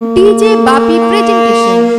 DJ Bapi presentation.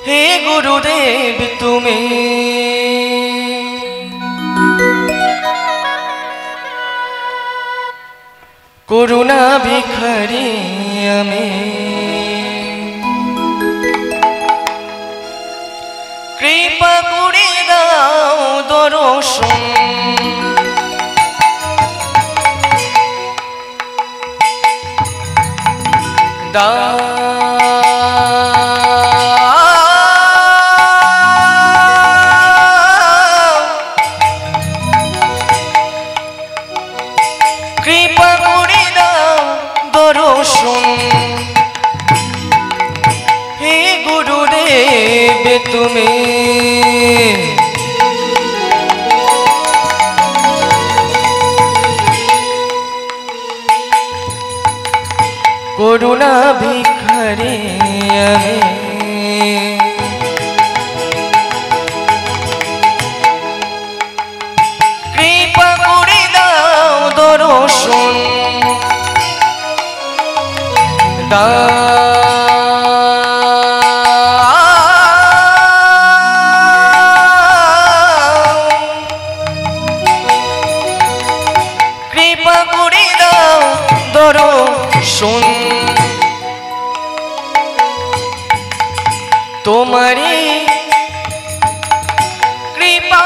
हे गुरुदेव तुम्हें করুণা ভিখারি আমি কৃপা করে দাও দর্শন কৃপা করে দাও দর্শন হে গুরুদেব তুমি করুণা ভিখারি আমি কৃপা করে দাও দর্শন কৃপা করে দাও দর্শন তোমারি কৃপা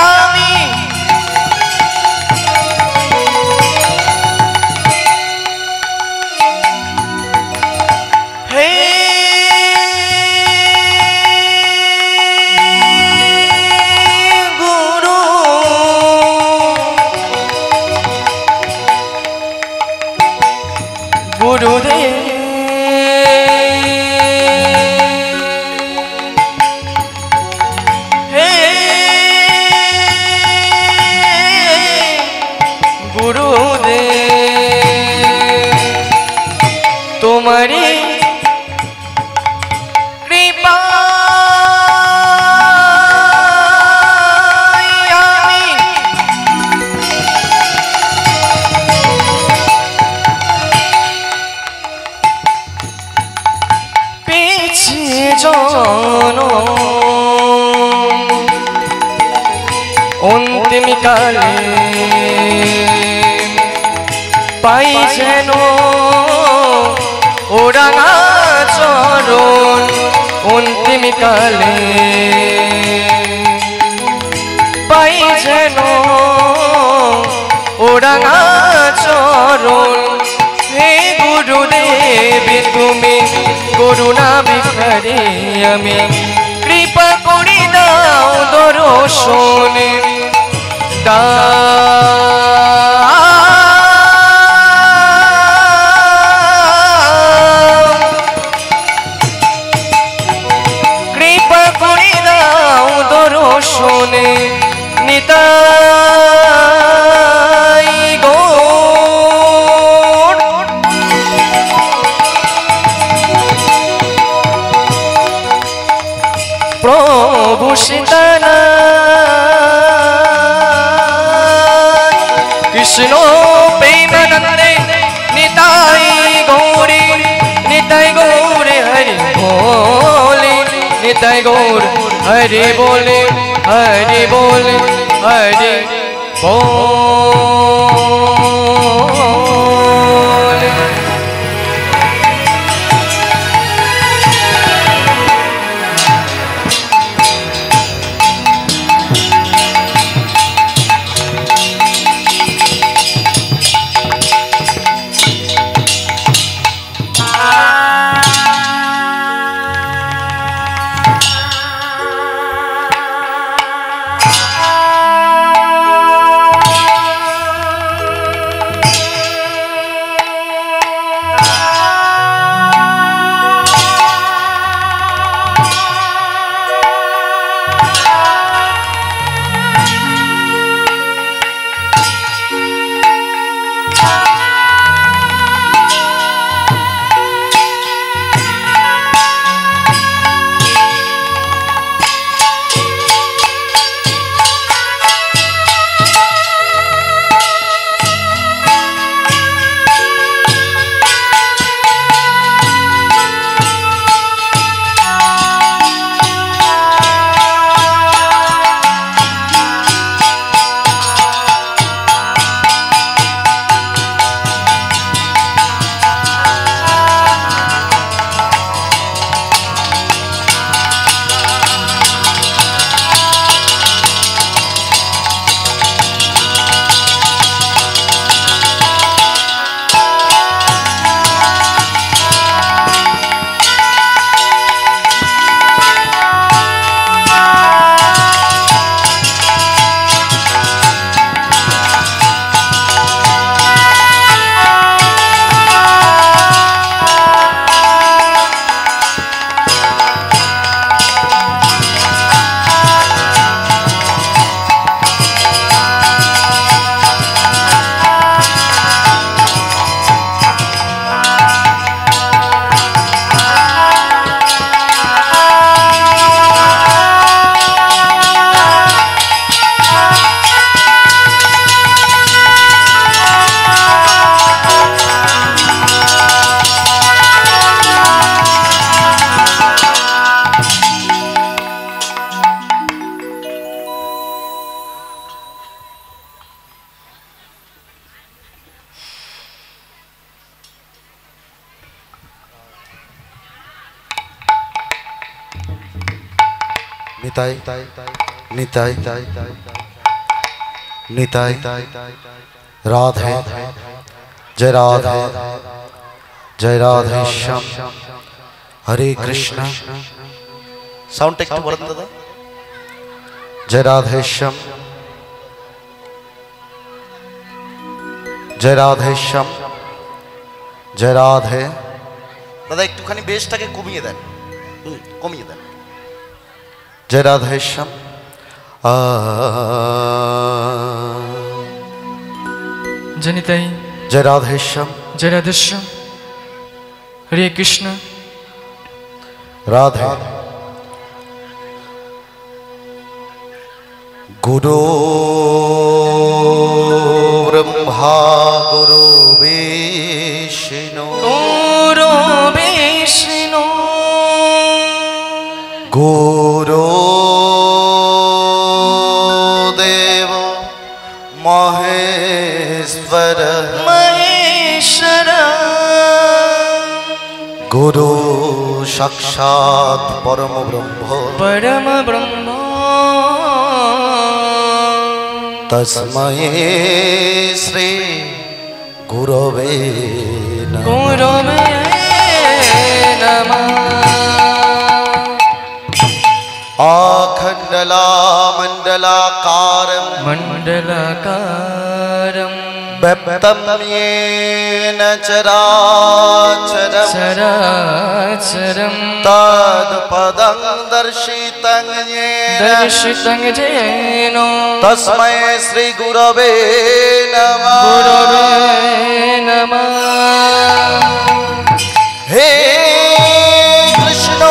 আমি হে গুরু গুরুদেব তোমারি কৃপা আমি পেয়েছি জন অন্তিম কালে পাই যেন ওরাঙা চরণ অন্তিম কালে পাই যেন ওরাঙা চরণ হে গুরুদেব তুমি করুণা ভিখারি আমি কৃপা করে দাও দর্শন কৃপা করে দাও দর্শনে নিতাই গৌর প্রভু সীতানাথ কৃষ্ণ প্রেমানন্দে নিতাই গৌরে হরি ভোলে নিতাই গৌর হরি बोले हरि बोले हरि बोले নিতাই নিতাই নিতাই রাধে জয় রাধে জয় রাধে শ্যাম হরে কৃষ্ণ সাউন্ড একটু বলেন দাদা জয় রাধে শ্যাম জয় রাধে শ্যাম জয় রাধে দাদা একটুখানি বেশটাকে কমিয়ে দেন কমিয়ে দেন জয় রাধে শ্যাম জনিতাই জয় রাধে শ্যাম জয় রাধেশ্যাম হরে কৃষ্ণ রাধে গুরু ব্রহ্মা গুরু বিষ্ণু গুরু বিষ্ণু গুরু দেব মহেশ্বর মহেশ্বর গুরু সাক্ষাৎ পরম ব্রহ্ম পরম ব্রহ্ম তস্मै শ্রী গুরবে নমঃ গুরবে নমঃ आखण्डलामण्डलाकारं मण्डलाकारं व्याप्तं येन चराचरं चराचरं तत्पदं दर्शितं येन दर्शितं येन तस्मै श्रीगुरवे नमः गुरवे नमः हे कृष्ण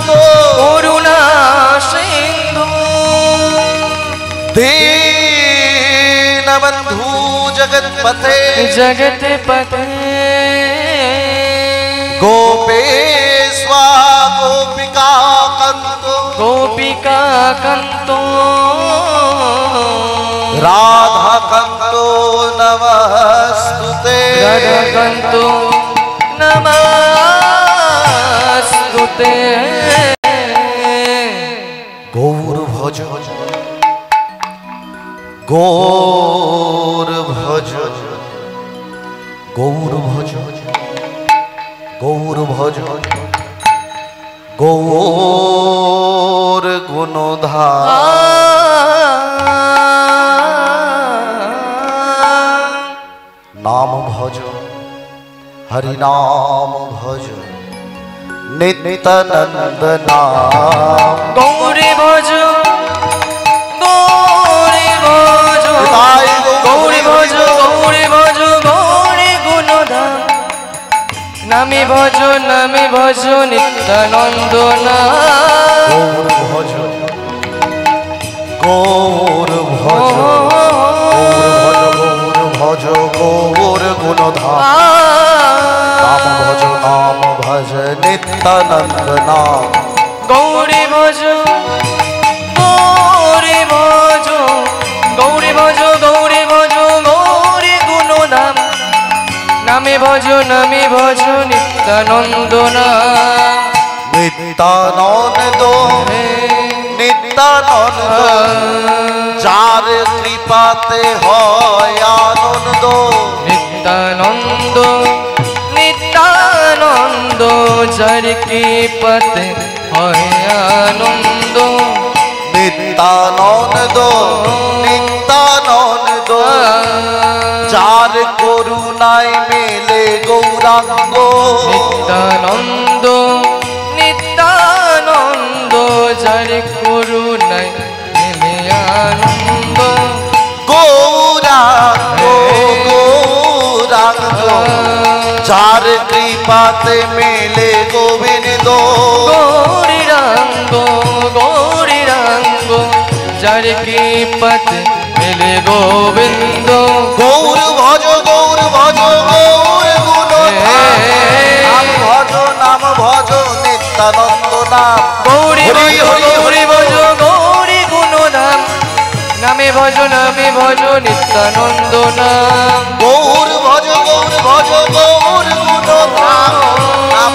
करुणा सिन्धु दीनबन्धु जगत्पते जगत्पते गोपेश्वा गोपिका कन्तो गोपिका कन्तो राधा कन्तो नमस्तुते राधा कन्तो नमस्तुते गौर भज गौर भज गौर भज गौर भज गौर गुणधार नाम भज हरि नाम भज नित्यानंद नाम गौरी भज गौरी भज गौरी भज गौरी भज गौरी गुणधाम नामी भज नित्यानंद नाम गौर भज गौर भज गौर गुणधाम नाम भज नित्यानंद नाम गौरी भज गौरी भज गौरी भज गौरी भज गौरी गुणधाम नामे भज नित्यानंद नाम नित्यानंद नित्यानंद যার কৃপাতে হয় আনন্দ नित्यानंद नित्यानंद जर की पत হয় আনন্দ নিত্যানন্দ নিত্যানন্দ যার করুণায় মেলে গৌরাঙ্গ নিত্যানন্দ নিত্যানন্দ যার করুণায় মেলে আনন্দ গৌরাঙ্গ গৌরাঙ্গ যার কৃপাতে মেলে গোবিন্দ গৌরীরাঙ্গ গৌরীরাঙ্গ যার কি পথ মেলে গোবিন্দ গৌর ভজ গৌর ভজ গৌর গুণধাম নাম ভজ নিত্যানন্দ নাম গৌরী ভজ গৌরী ভজ গৌরী গুণধাম নামে ভজ নিত্যানন্দ নাম গৌর ভজ গৌর গুণধাম নাম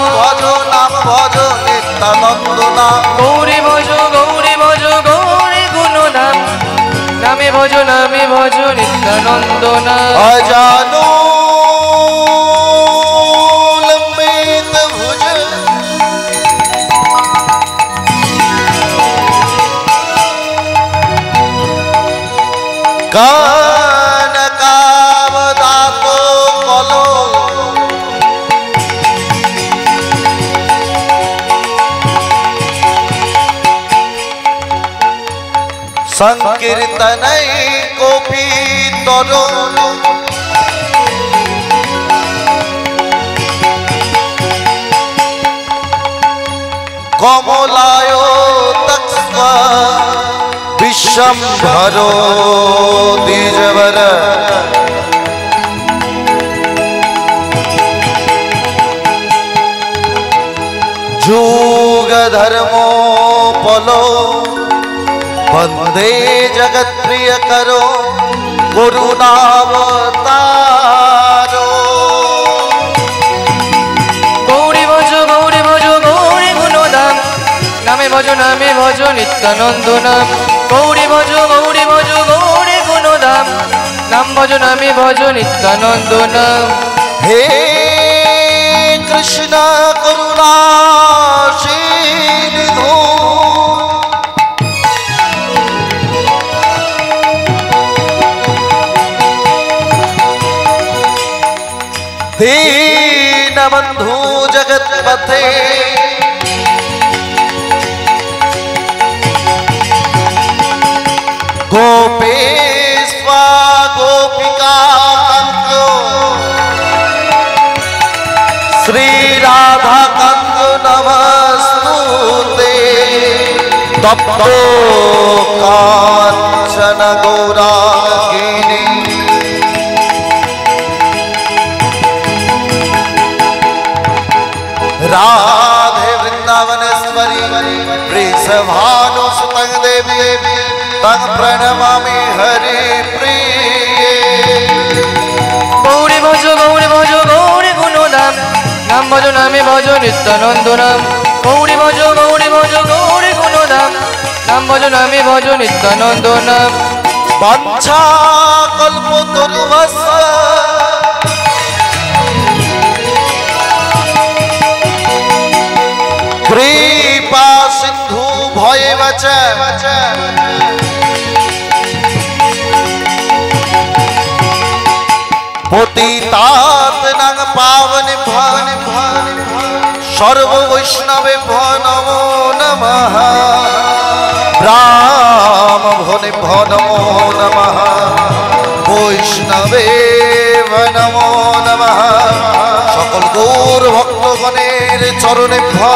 ভজ নিত্যানন্দ নাম নাম গৌরী ভজ গৌরী ভজ গৌরী গুণধাম নামে ভজ নিত্যানন্দ নাম अजानो लंबित भुज कानकावदातो कलो संकीर्तनै कोपी तरो कमलायो तक्स्व विश्वम्भरो द्विजवर जुग धर्मोपलो वंदे जगत प्रिय करो करुणावतारो গৌরী ভজ গৌরী ভজ গৌরী গুণধাম নামে ভজ নিত্যানন্দ নাম গৌরী ভজ গৌরী ভজ গৌরী গুণধাম নাম ভজ নিত্যানন্দ নাম हे कृष्ण करुणा सिंधु दीन बंधु जगत पथे गोपेश्वा गोपिका श्री राधा कंद नमस्तुते तप्तो कांचन गौरांगिनी राधे वृंदावनेश्वरी वृषभानुसुतं देवी तं प्रणमामि हरि प्रिये গৌরী ভজ গৌরী ভজ গৌরী গুণধাম নাম ভজ নিত্যানন্দ নাম গৌরী ভজ গৌরী ভজ গৌরী গুণধাম নাম ভজ নিত্যানন্দ নাম वाञ्छा कल्पतरुभ्यश्च कृपा सिंधु भयेव च पतितात्मनां पावनेभ्यो सर्व वैष्णवेभ्यो नमो नमः ब्राह्मणेभ्यो नमो नमः वैष्णवेभ्यो नमो नमः सकल गौर भक्तगणेर चरणेभ्यो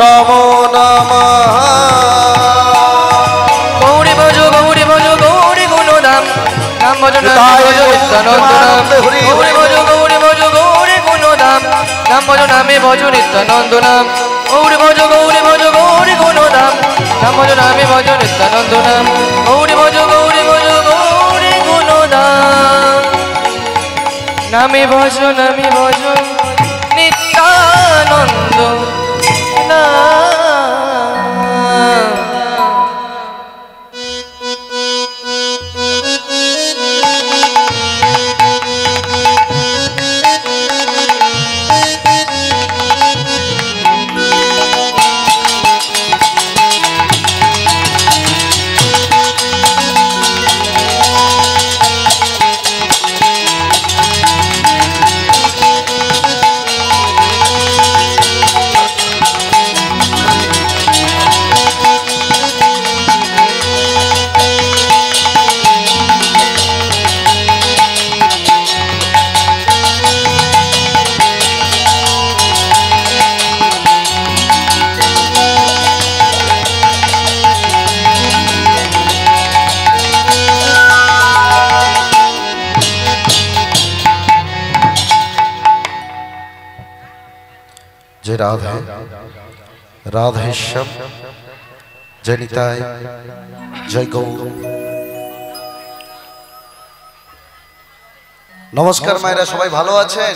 नमो नमः গৌরী ভজ গৌরী ভজ গৌরী গুণধাম নাম ভজ নিত্যানন্দ নাম গৌরী ভজ গৌরী ভজ গৌরী গুণধাম নাম ভজ নিত্যানন্দ নাম গৌরী ভজ গৌরী ভজ গৌরী গুণধাম নাম ভজ নিত্যানন্দ নাম গৌরী ভজ গৌরী ভজ গৌরী গুণধাম নামে ভজ নিত্যানন্দ নাম जय राधे राधेश्याम जय निताय जय गौर नमस्कार मायरा सबाई भालो आছেন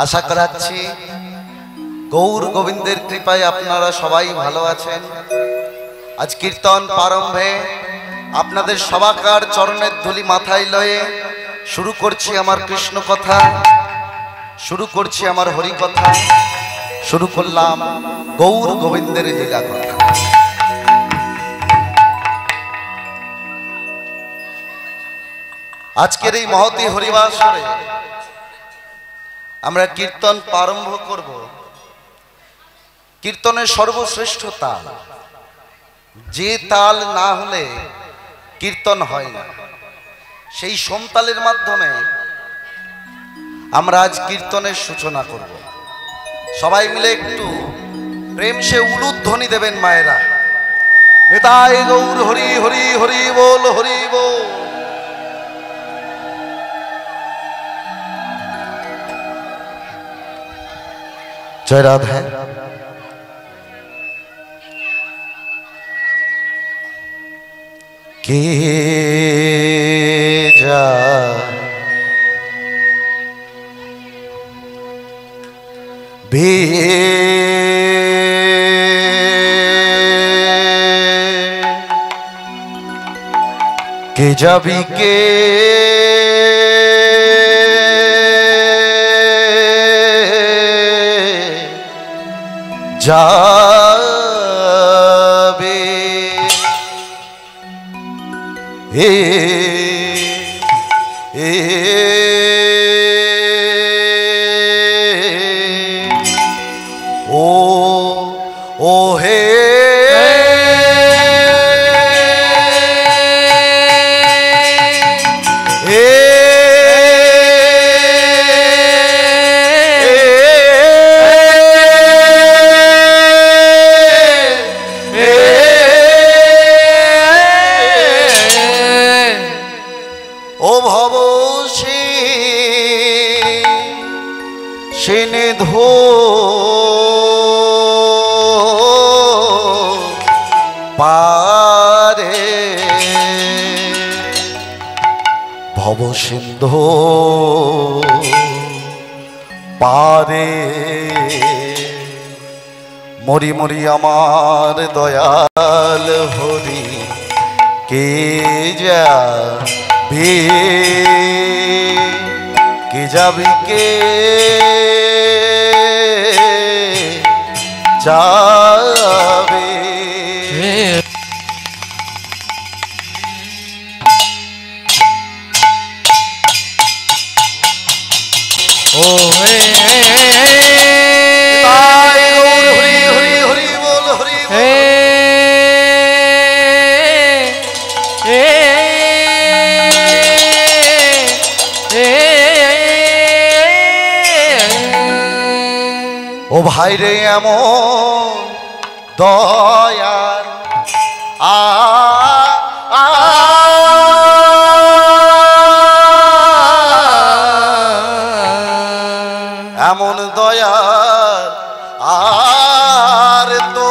আশা করাচ্ছি গৌর গোবিন্দের কৃপায় আপনারা সবাই ভালো আছেন। আজ কীর্তন প্রারম্ভে আপনাদের সবাকার চরণের ধুলি মাথায় লয়ে শুরু করছি আমার কৃষ্ণ কথা, শুরু করছি আমার হরি কথা, শুরু করলাম গৌর গোবিন্দের লীলা কথা। আজকের এই মহতী হরিবাসরে আমরা কীর্তন প্রারম্ভ করব। কীর্তনের সর্বশ্রেষ্ঠ তাল, যে তাল না হলে কীর্তন হয় না, সেই সোমতালের মাধ্যমে আমরা আজ কীর্তনের সূচনা করব। সবাই মিলে একটু প্রেম সে উলুধ্বনি দেবেন মায়েরা। নিতাই গৌর হরি হরি হরি বল হরি বল। জয় রাধে। কে যা বে কে যাবি কে যাবে এ এ ও ও হে পারে ভব সিন্ধু পারে মরি মরি আমার দয়াল হরি কে যাবি কে যাবি কে যাবে ও হে তাই গৌর হরি হরি হরি বল হরি বল। ও ভাই রে এমন দয়ার এমন দয়ার আর তো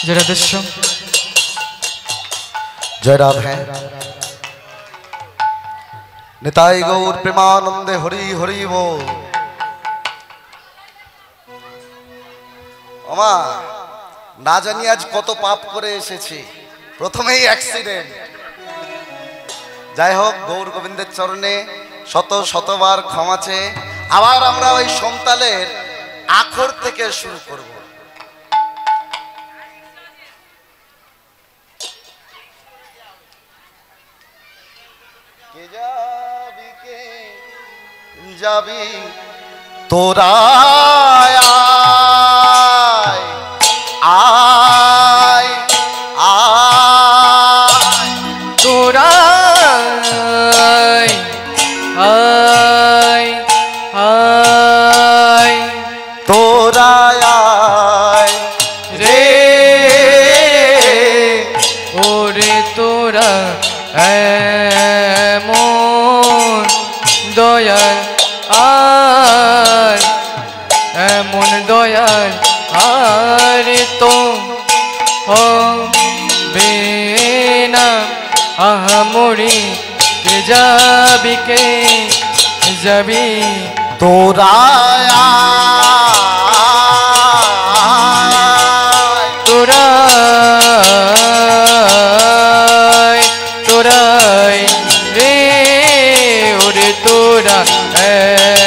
জয় রাধেশ্যাম। জয় রাধে। নিতাই গৌর প্রেমানন্দে হরি হরি বল। ওমা না জানি আজ কত পাপ করে এসেছি, প্রথমেই অ্যাক্সিডেন্ট। যাই হোক, গৌর গোবিন্দের চরণে শত শতবার ক্ষমা চেয়ে আবার আমরা ওই সোমতালের আখর থেকে শুরু করব। কে যাবি কে যাবি তোরা আয় তোরায় রে ওরে তোরা এমন দয়াল আর এমন দয়াল আর তো হবে না আহামরি কে যাবি তোরায় তোরাই রে ওরে তোরা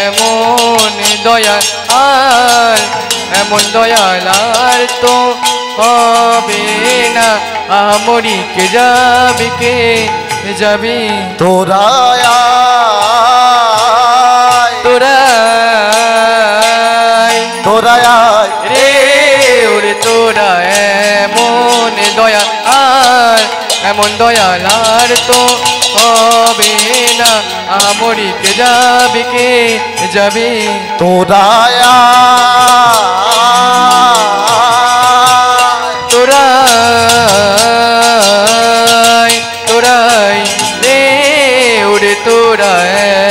এমন দয়াল আর এমন দয়াল আর তো হবে না আমরি কে যাবি তোরায় তোরায় রে ওরে তোরা এমন দয়াল আর এমন দয়াল আর তো হবে না আমরি কে যাবি তোরায় তোরাই রে ওরে তোরা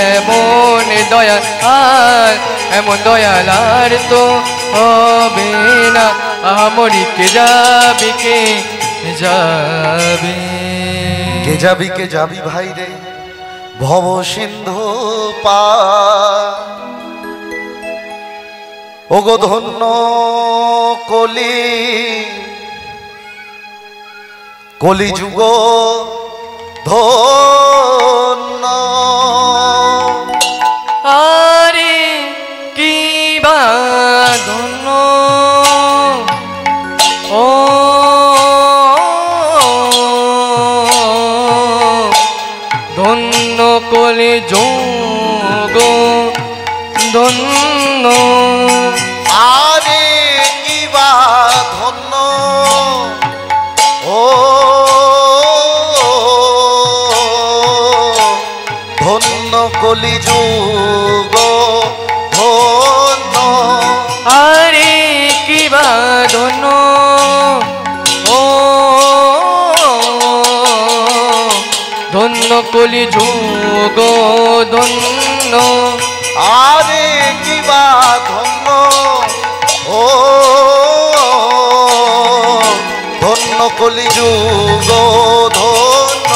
এমন দয়াল আর এমন দয়াল আর তো হবে না আমরি কে যাবি কে যাবি ভাই রে ভব সিন্ধু পার ওগো ধন্য কলি যুগ ধন্য আরে কি বা ধন্য ও ধন্য কলি যোগ ধন্য আরে কি বা ধন্য ও ধন্য কলি যুগ ধন্য আরে কি বা ধন্য ও ধন্য কলি যোগ ধন্য আরে কি বা ধন্য ও ধন্য কলি যুগ ধন্য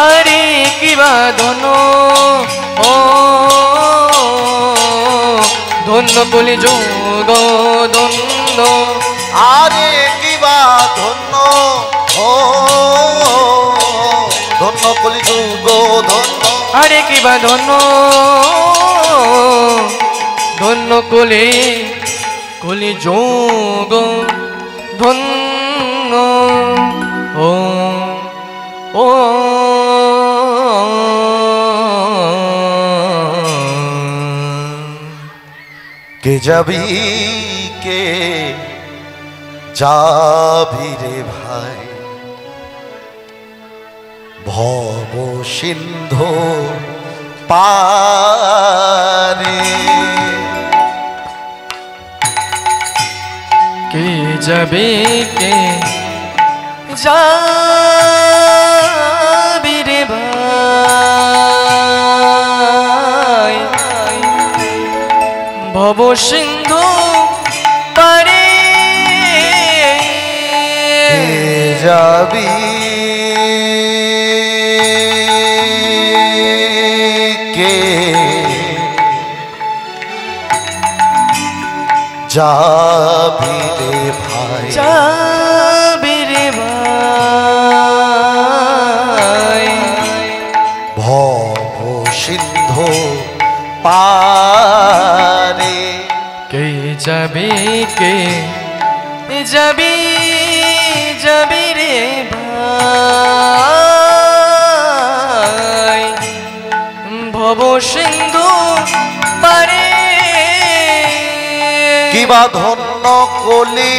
আরে কি বা ধন্য ও ধন্য কলি যোগ ধন্য আরে কি বা ধন্য ও ধন্য কলি যুগ ধন্য আরে কি বা ধন্য ধন্য কলি যোগ ধন্য ও ও কে যাবি রে ভাই ভব সিন্ধু পারে কে যাবে যাবি রে ভাই ভব সিন্ধু পারে যাবি কে যাবি রে ভাই যাবি রে ভাই ভব সিন্ধু পারে কে যাবি যাবি রে ভাই ভব সিন্ধু পারে কিবা ধন্য কলি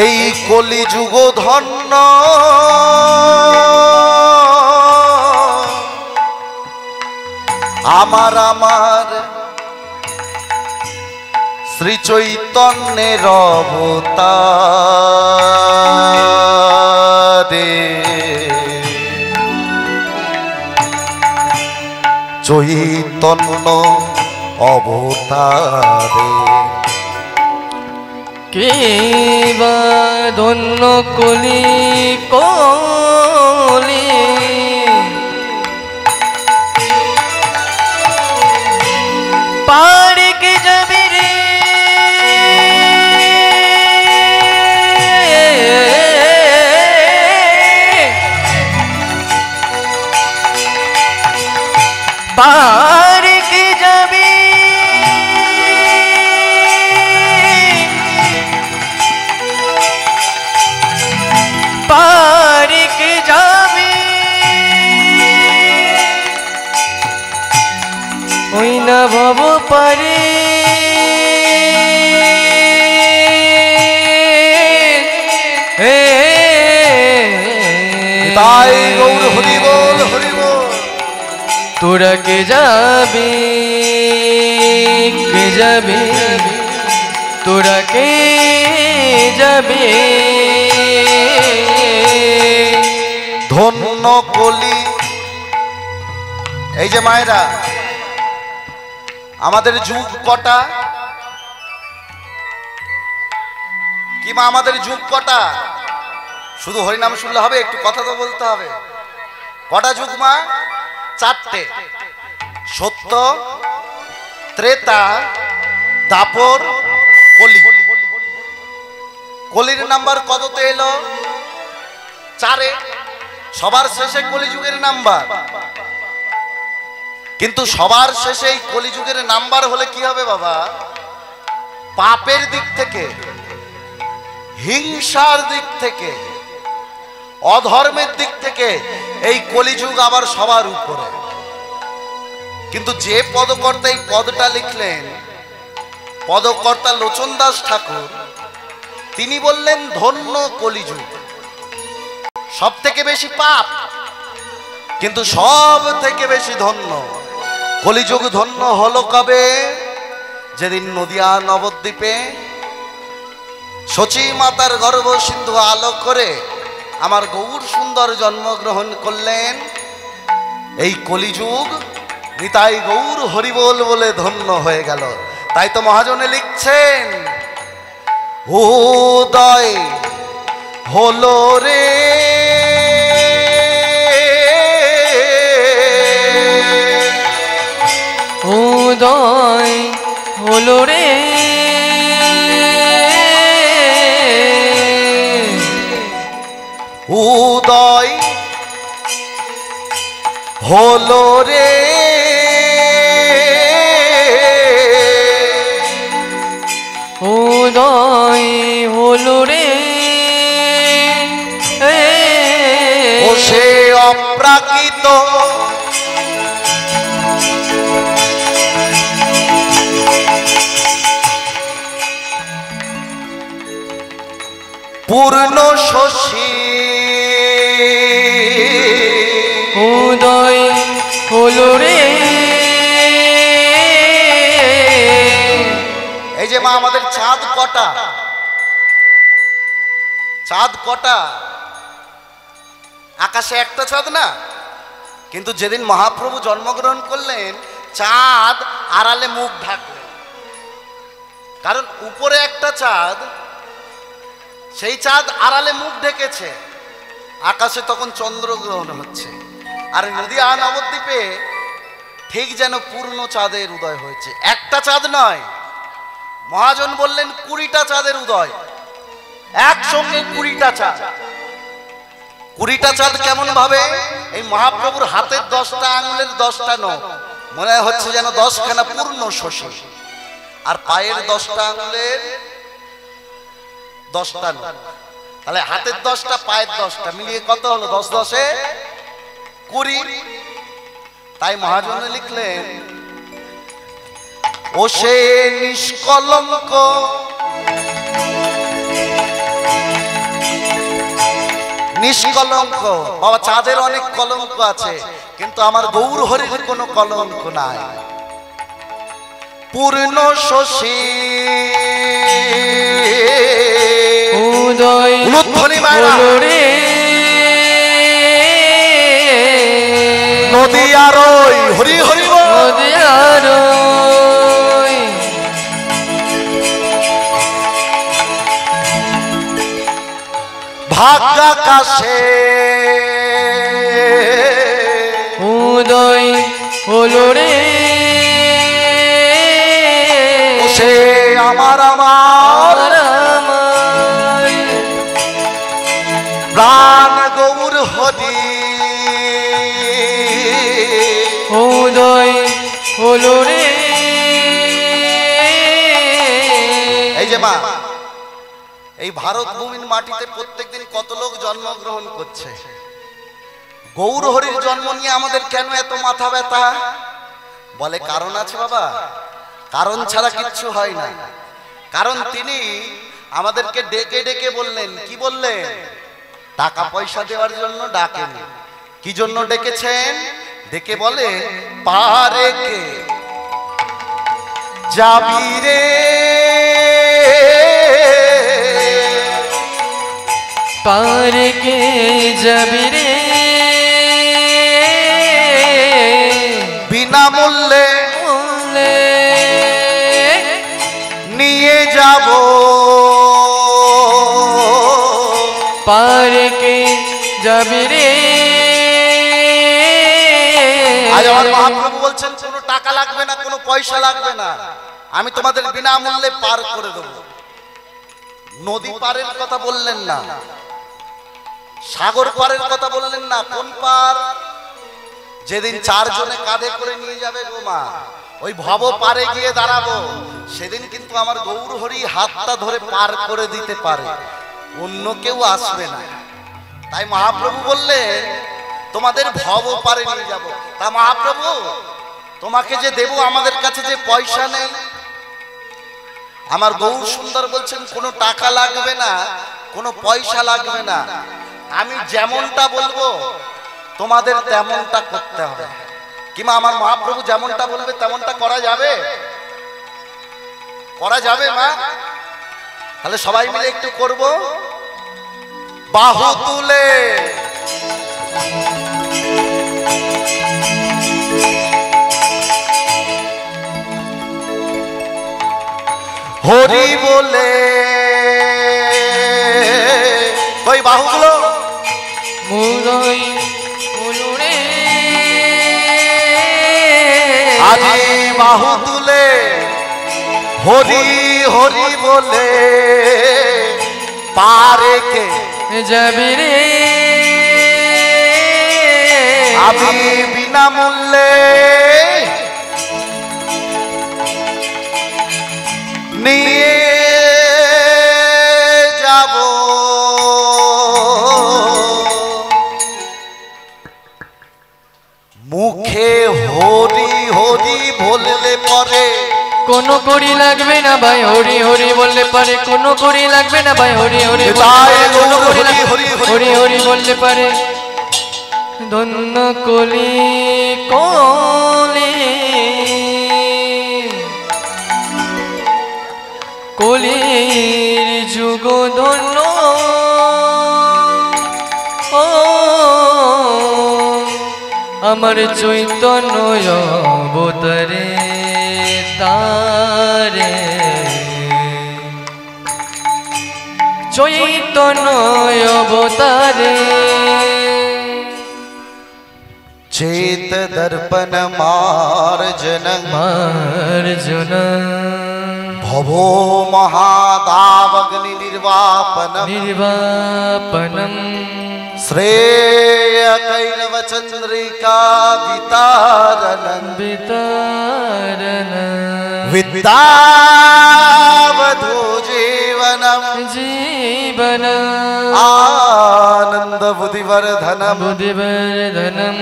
এই কলিযুগ ধন্য আমার আমার শ্রী চৈতন্যের অবতারে চৈতন্য অবতারে কে বা ধন্য কলি কলি পার কে যাবে রে পার কে যাবে পার কে যাবে ওই না ভব পারে তাই গৌর হরি বল হরি বল। তোরা কে যাবে তোরা কে যাবে ধন্য কলি। এই যে মায়েরা, আমাদের যুগ কটা? কি মা আমাদের যুগ কটা? শুধু হরিনাম শুনলে হবে? একটু কথা তো বলতে হবে। কটা যুগ মা? চারটে। সত্য, ত্রেতা, দাপর, কলি। কলির নাম্বার কততে এলো? 4-এ। সবার শেষে কলিযুগের নাম্বার। কিন্তু সবার শেষে এই কলিযুগের নাম্বার হলে কি হবে বাবা? পাপের দিক থেকে, হিংসার দিক থেকে, অধর্মের দিক থেকে এই কলিযুগ আবার সবার উপরে। কিন্তু যে পদকর্তা এই পদটা লিখলেন, পদকর্তা লোচন দাস ঠাকুর, তিনি বললেন ধন্য কলিযুগ। সব থেকে বেশি পাপ, কিন্তু সব থেকে বেশি ধন্য কলিযুগ। ধন্য হলো কবে? যেদিন নদিয়া নবদ্বীপে শচী মাতার গর্ভ সিন্ধু আলোক করে আমার গৌর সুন্দর জন্মগ্রহণ করলেন। এই কলিযুগ নিতাই গৌর হরিবোল বলে ধন্য হয়ে গেল। তাই তো মহাজনে লিখছেন, উদয় হলো রে উদয় হলো রে উদয় হলো রে উদয় হলো রে ও সে অপ্রাকৃত পূর্ণ শশী উদয় হলো রে। এই যে মা আমাদের চাঁদ কটা? চাঁদ কটা? আকাশে একটা চাঁদ না? কিন্তু যেদিন মহাপ্রভু জন্মগ্রহণ করলেন, চাঁদ আড়ালে মুখ ঢাকলেন। কারণ উপরে একটা চাঁদ, সেই চাঁদ আড়ালে মুখ ঢেকেছে। আকাশে তখন চন্দ্রগ্রহণ হচ্ছে। আর নদিয়া নবদ্বীপে ঠিক যেন পূর্ণ চাঁদের উদয় হয়েছে। একটা চাঁদ নয়, মহাজন বললেন 20টা চাঁদের উদয়, একসঙ্গে 20টা চাঁদ। 20টা চাঁদ কেমন ভাবে? এই মহাপ্রভুর হাতের 10টা আঙুলের 10টা নখ, মনে হচ্ছে যেন 10খানা পূর্ণ শশী। আর পায়ের 10টা আঙুলের 10টা নখ। তাহলে হাতের 10টা, পায়ের 10টা মিলিয়ে কত হলো? 10 10 20। তাই মহাজন লিখলেন, ও সে নিষ্কলঙ্ক নিষ্কলঙ্ক। বাবা চাঁদের অনেক কলঙ্ক আছে, কিন্তু আমার গৌর হরির কোনো কলঙ্ক নাই। পূর্ণ শশী উদয় হলো রে নদী আর ওই হরি হরি নদী আর ওই ভাগ্যাকাশে উদয় হলো রে সে আমার আমার প্রাণ গৌর হরি উদয় হলো রে। এই যে মা, এই ভারত ভূমির মাটিতে প্রত্যেকদিন কত লোক জন্মগ্রহণ করছে, গৌর হরির জন্ম নিয়ে আমাদের কেন এত মাথা ব্যথা? বলে কারণ আছে বাবা, কারণ ছাড়া কিচ্ছু হয় না। কারণ তিনি আমাদেরকে ডেকে ডেকে বললেন, কি বললেন? টাকা পয়সা দেওয়ার জন্য ডাকেন। কি জন্য ডেকেছেন? ডেকে বলে পারে কে যাবি রে পারে কে যাবি রে বিনামূল্যে বললে নিয়ে যাব। পারে কে যাবি রে। আজ আমার মহাপ্রভু বলছেন কোনো টাকা লাগবে না, কোনো পয়সা লাগবে না, আমি তোমাদের বিনামূল্যে পার করে দেব। নদী পারের কথা বললেন না, সাগর পারের কথা বললেন না। কোন পার? যেদিন চারজনে কাঁধে করে নিয়ে যাবে গো মা, ওই ভব পারে গিয়ে দাঁড়াবো, সেদিন কিন্তু আমার গৌর হরি হাতটা ধরে পার করে দিতে পারে, অন্য কেউ আসবে না। তাই মহাপ্রভু বললেন তোমাদের ভব পারে নিয়ে যাব। তা মহাপ্রভু তোমাকে যে দেব, আমাদের কাছে যে পয়সা নেই। আমার গৌর সুন্দর বলছেন কোনো টাকা লাগবে না, কোনো পয়সা লাগবে না, আমি যেমনটা বলবো তোমাদের তেমনটা করতে হবে। কিংবা আমার মহাপ্রভু যেমনটা বলবে তেমনটা করা যাবে? করা যাবে মা? তাহলে সবাই মিলে একটু করব। বাহু তুলে হরি বলে ওই বাহুগুলো উদয় হলো রে আজি বাহু তুলে হরি হরি বলে পারে কে যাবি রে আমি বিনামূল্যে নিয়ে যাব। মুখে হরি হরি বললে পরে কোনো কড়ি লাগবে না ভাই, হরি হরি বললে পারে। কোনো কড়ি লাগবে না ভাই, হরি হরি হরি হরি বললে পারে। ধন্য কলি কলি কলির যুগ ধন্য ও আমার চৈতন্য অবতারে তারে চৈতন্য অবতারে चेत दर्पण मार्जन मार्जन भवो महादावग्नि निर्वापनम निर्वापनम श्रेय कैरव चंद्रिका वितारणं वितारण विद्यावधू जीवनम जीवन आनंद बुद्धिवर्धनम बुद्धिवर्धनम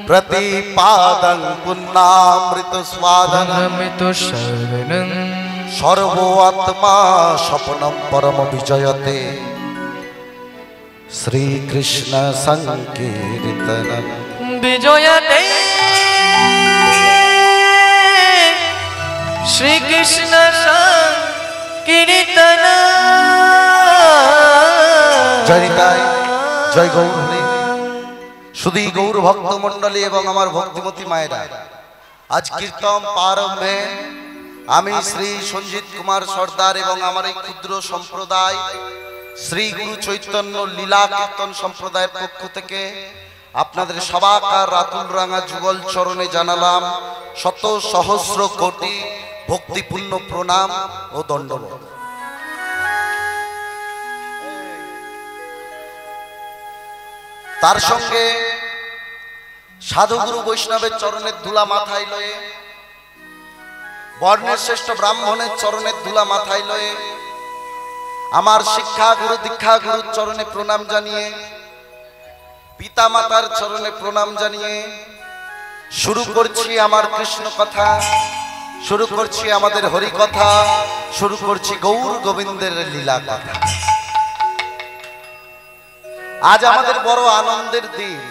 प्रतिपादं पुन्नामृत स्वादनम तो शरणं सर्वो आत्मा स्वप्नं परम विजयते শ্রীকৃষ্ণ সংকীর্তনম বিজয়তে শ্রীকৃষ্ণ সংকীর্তনম। জয় নিতাই, জয় গৌর। শুধু গৌর ভক্ত মন্ডলী এবং আমার ভক্তিমতী মায়েরা, আজ কীর্তন প্রারম্ভে আমি শ্রী সঞ্জিত কুমার সর্দার এবং আমার এই ক্ষুদ্র সম্প্রদায় শ্রী গুরু চৈতন্য লীলা কীর্তন সম্প্রদায়ের পক্ষ থেকে আপনাদের সবাকার রাতুল রাঙা যুগল চরণে জানালাম শত সহস্র কোটি ভক্তিপূর্ণ প্রণাম ও দণ্ডবত। তার সঙ্গে সাধুগুরু বৈষ্ণবের চরণের ধুলা মাথায় লয়ে, বর্ণের শ্রেষ্ঠ ব্রাহ্মণের চরণের ধুলা মাথায় লয়ে, আমার শিক্ষা গুরু দীক্ষা গুরুর চরণে প্রণাম জানিয়ে, পিতা মাতার চরণে প্রণাম জানিয়ে শুরু করছি আমার কৃষ্ণ কথা, শুরু করছি আমাদের হরি কথা, শুরু করছি গৌর গোবিন্দের লীলা কথা। আজ আমাদের বড় আনন্দের দিন,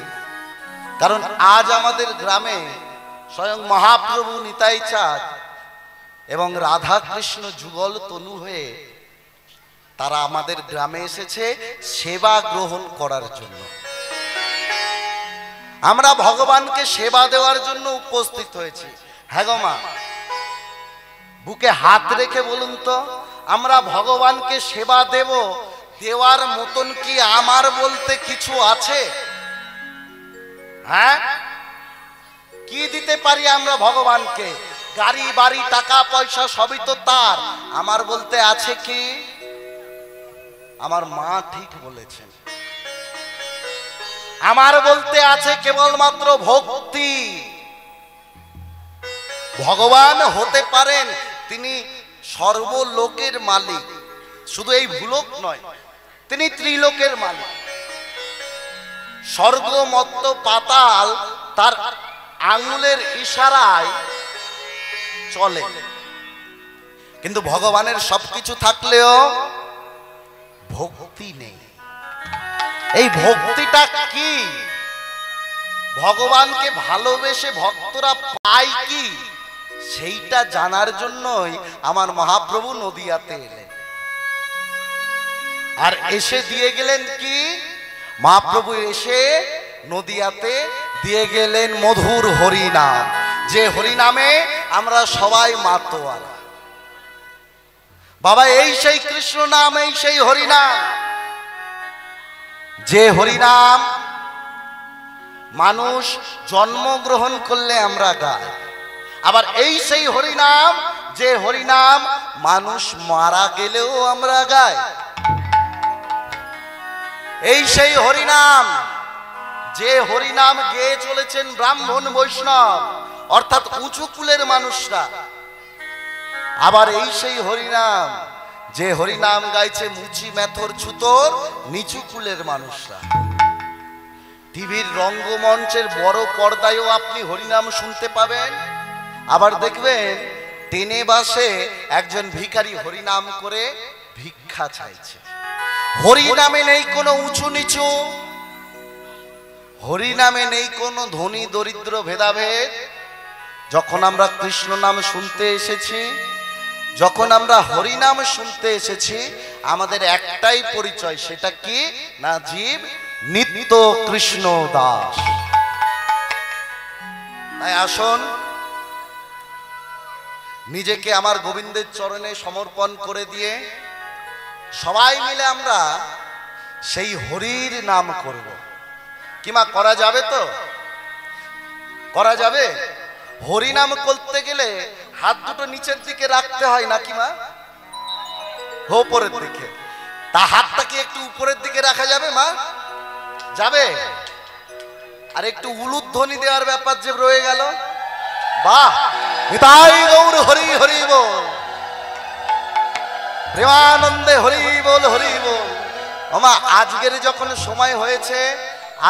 কারণ আজ আমাদের গ্রামে স্বয়ং মহাপ্রভু নিতাই চাঁদ এবং রাধা কৃষ্ণ যুগল তনু হয়ে তারা আমাদের গ্রামে এসেছে সেবা গ্রহণ করার জন্য। আমরা ভগবানকে সেবা দেওয়ার জন্য উপস্থিত হয়েছি। হ্যাঁ গো মা, বুকে হাত রেখে বলুন তো, আমরা ভগবানকে সেবা দেব, দেওয়ার মতন কি আমার বলতে কিছু আছে? হ্যাঁ, কি দিতে পারি আমরা ভগবানকে? গাড়ি বাড়ি টাকা পয়সা সবই তো তার, আমার বলতে আছে কি? আমার মা ঠিক বলেছেন, আমার বলতে আছে কেবলমাত্র ভক্তি। ভগবান হতে পারেন তিনি সর্বলোকের মালিক, শুধু এই ভূলোক নয়, তিনি ত্রিলোকের মালিক। স্বর্গ মর্ত্য পাতাল তার আঙুলের ইশারায় চলে, কিন্তু ভগবানের সবকিছু থাকলেও ভক্তি নেই। এই ভক্তিটা কি? ভগবানকে ভালোবেসে ভক্তরা পায় কি, সেইটা জানার জন্যই আমার মহাপ্রভু নদিয়াতে এলেন। আর এসে দিয়ে গেলেন কি? মহাপ্রভু এসে নদিয়াতে দিয়ে গেলেন মধুর হরিনাম, যে হরিনামে আমরা সবাই মাতোয়ারা। বাবা, এই সেই কৃষ্ণ নাম, এই সেই হরিনাম, যে হরিনাম মানুষ জন্মগ্রহণ করলে আমরা গাই। আবার এই সেই হরিনাম, যে হরিনাম মানুষ মারা গেলেও আমরা গাই। এই সেই হরিনাম, যে হরিনাম গেয়ে চলেছেন ব্রাহ্মণ বৈষ্ণব অর্থাৎ উঁচু কুলের মানুষরা। আবার এই সেই হরিনাম, যে হরিনাম গাইছে মুচি মেথর ছুতোর নিচু কুলের মানুষরা। টিভির রঙ্গমঞ্চের বড় পর্দায়ও আপনি হরিনাম শুনতে পাবেন। আবার দেখবেন টেনে বাসে একজন ভিখারি হরিনাম করে ভিক্ষা চাইছে। হরিনামে নেই কোনো উঁচু নিচু, হরিনামে নেই কোনো ধনী দরিদ্র ভেদাভেদ। যখন আমরা কৃষ্ণ নাম শুনতে এসেছি, যখন আমরা হরিনাম শুনতে এসেছি, আমাদের একটাই পরিচয়, সেটা কি না? জীব নিত্য কৃষ্ণ দাস। তাই আসুন, নিজেকে আমার গোবিন্দের চরণে সমর্পণ করে দিয়ে সবাই মিলে আমরা সেই হরির নাম করব। কি মা, করা যাবে তো? করা যাবে? হরিনাম করতে গেলে হাত দুটো নিচের দিকে রাখতে হয় নাকি মা? উপরের দিকে। তা হাতটা কি একটু উপরের দিকে রাখা যাবে মা? যাবে? আর একটু উলুধ্বনি দেওয়ার ব্যাপার যে রয়ে গেল। বাহ, নিতাই গৌর হরি হরি বল, প্রেমানন্দে হরি বল হরি বল। ওমা, আজকের যখন সময় হয়েছে,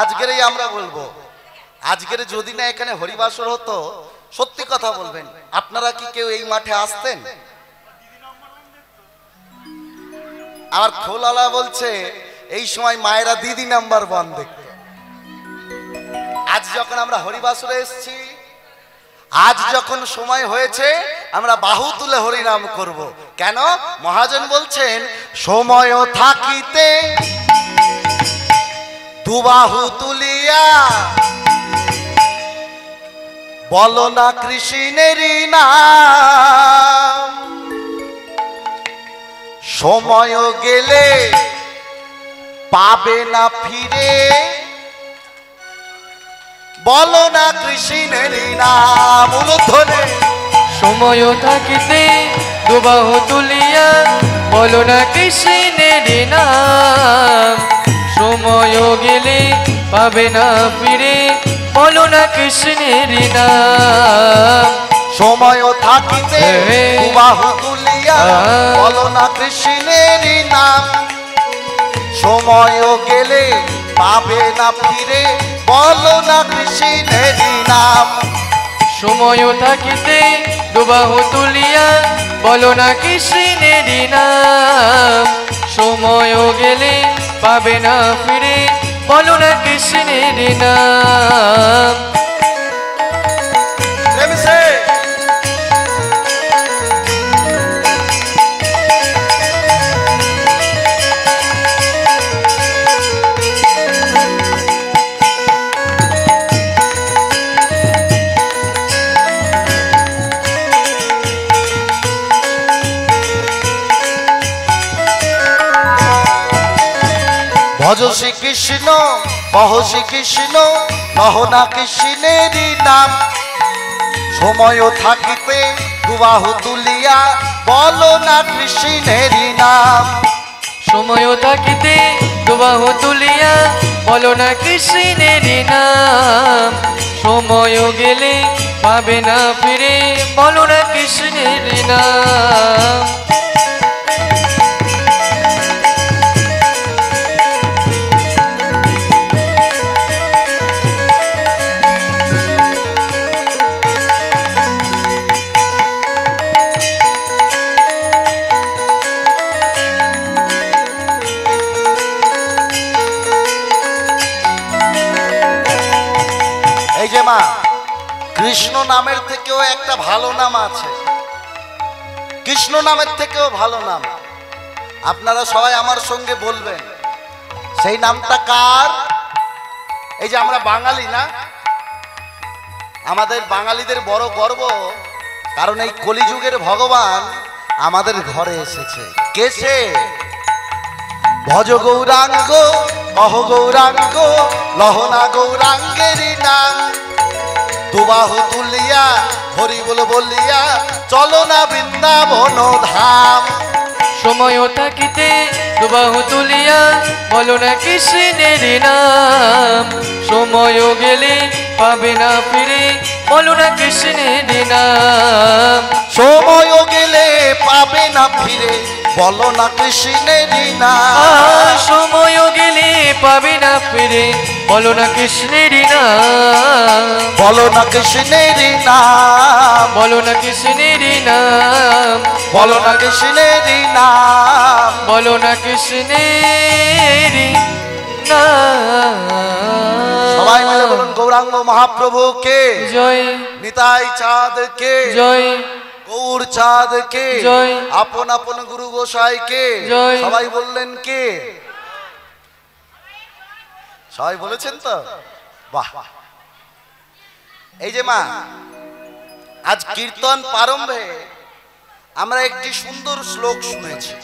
আজকেরই আমরা বলবো। আজকের যদি না এখানে হরিবাসর হতো, সত্যি কথা বলবেন, আপনারা কি কেউ এই মাঠে আসতেন? আমার খোলালা বলছে এই সময় মায়েরা দিদি নাম্বার 1 দেখত। আজ যখন আমরা হরিবাসরে এসেছি, আজ যখন সময় হয়েছে আমরা বাহু তুলে হরিনাম করব। কেন? মহাজন বলছেন সময় থাকিতে দুবাহু তুলিয়া বলো না কৃষ্ণেরই নাম। সময় গেলে পাবে না ফিরে বলো না কৃষ্ণেরই নাম। উলুধ্বনি। সময় থাকিতে দুবাহু তুলিয়া বলো না কৃষ্ণের নাম। সময় গেলে পাবে না ফিরে বলো না কৃষ্ণের নাম। সময় থাকিতে দুবাহু তুলিয়া বলো না কৃষ্ণেরই নাম। সময় গেলে পাবে না ফিরে বলো না কৃষ্ণেরই নাম। সময় থাকিতে দুবাহু তুলিয়া বলো না কৃষ্ণের নাম। সময় গেলে পাবে না ফিরে বলো না কৃষ্ণের নাম। ভজ শ্রীকৃষ্ণ কহ শ্রীকৃষ্ণ কহ না কৃষ্ণেরই নাম। সময় থাকিতে দুবাহু তুলিয়া বলো না কৃষ্ণেরই নাম। সময় থাকিতে দুবাহু তুলিয়া বলো না কৃষ্ণের নাম। সময় গেলে পাবে না ফিরে বলো না কৃষ্ণের নাম। এই যে মা, কৃষ্ণ নামের থেকেও একটা ভালো নাম আছে। কৃষ্ণ নামের থেকেও ভালো নাম আপনারা সবাই আমার সঙ্গে বলবেন। সেই নামটা কার? এই যে আমরা বাঙালি না, আমাদের বাঙালিদের বড় গর্ব, কারণ এই কলিযুগের ভগবান আমাদের ঘরে এসেছে। কে সে? ভজ গৌরাঙ্গ কহ গৌরাঙ্গ লহনা গৌরাঙ্গেরই নাম। দুবাহু তুলিয়া হরি বলে বলিয়া চলো না বৃন্দাবন ধাম। সময় থাকিতে দুবাহু তুলিয়া বলো না কৃষ্ণের নাম। সময় গেলে পাবে না ফিরে বলো না কৃষ্ণের নাম। সময় গেলে পাবে না ফিরে বলো না কৃষ্ণেরই নাম। সময় গেলে পাবে না ফিরে বলো না কৃষ্ণের নাম। বলো না কৃষ্ণেরই নাম। বলো না কৃষ্ণের নাম। বলো না কৃষ্ণেরই নাম। বলো না কৃষ্ণের নাম। সবাই মিলে বলুন গৌরাঙ্গ মহাপ্রভু কে জয়। নিতাই চাঁদ কে জয়। গৌর চাঁদ কে জয়। আপন আপন গুরু গোসাই কে জয়। সবাই বললেন কে? সবাই বলেছেন তো? বাহ। এই যে মা, আজ কীর্তন প্রারম্ভে আমরা একটি সুন্দর শ্লোক শুনেছি।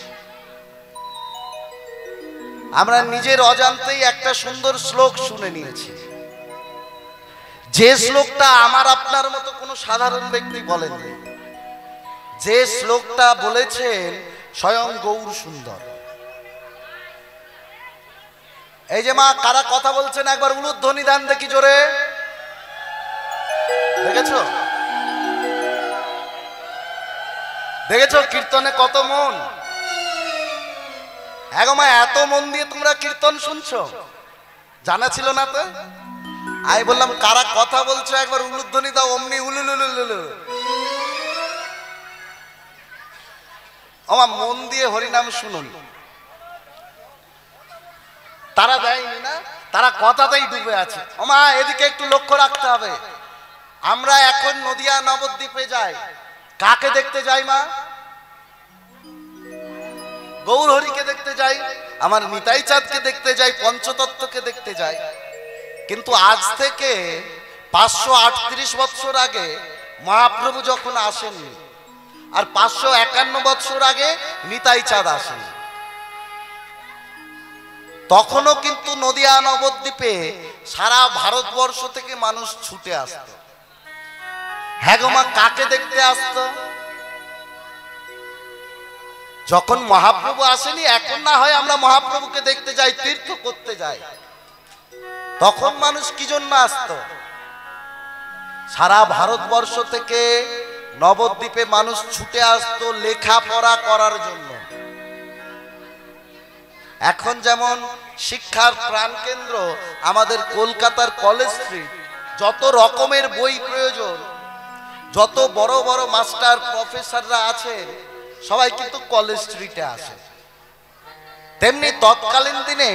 আমরা নিজের অজান্তেই একটা সুন্দর শ্লোক শুনে নিয়েছি। যে শ্লোকটা আমার আপনার মতো কোনো সাধারণ ব্যক্তি বলেননি। যে শ্লোকটা বলেছেন স্বয়ং গৌর সুন্দর। এই যে মা, কারা কথা বলছেন একবার উলুধ্বনি দেন দেখি জোরে। দেখেছো? দেখেছো কীর্তনে কত মন? হ্যাঁ মা, এত মন দিয়ে তোমরা কীর্তন শুনছো, জানা ছিল না তো? আমি বললাম কারা কথা বলছো একবার উলুধ্বনি দাও, অমনি উলুলুলুলুলু। আমার মন দিয়ে হরিনাম শুনুন। তারা দেয়নি না, তারা কথাতেই ডুবে আছে। ওমা এদিকে একটু লক্ষ্য রাখতে হবে। আমরা এখন নদিয়া নবদ্বীপে যাই, কাকে দেখতে যাই মা? গৌরহরিকে দেখতে যাই, আমার নিতাই চাঁদকে দেখতে যাই, পঞ্চতত্ত্বকে দেখতে যাই। কিন্তু আজ থেকে 538 বছর আগে মহাপ্রভু যখন আসেননি, আর 551 বছর আগে নিতাই চাঁদ আসেন, তখনও কিন্তু নদিয়া নবদ্বীপে সারা ভারতবর্ষ থেকে মানুষ ছুটে আসতো। হ্যাঁ গো মা, কাকে দেখতে আসতো? যখন মহাপ্রভু আসেনি, এখন না হয় আমরা মহাপ্রভুকে দেখতে যাই, তীর্থ করতে যাই, তখন মানুষ কি জন্য আসতো? সারা ভারতবর্ষ থেকে নবদ্বীপে মানুষ ছুটে আসতো লেখাপড়া করার জন্য। এখন যেমন শিক্ষার প্রাণকেন্দ্র আমাদের কলকাতার কলেজ স্ট্রিট, যত রকমের বই প্রয়োজন, যত বড় বড় মাস্টার প্রফেসররা আছেন সবাই কিন্তু কলেজ স্ট্রিটে আসে। তেমনি তৎকালীন দিনে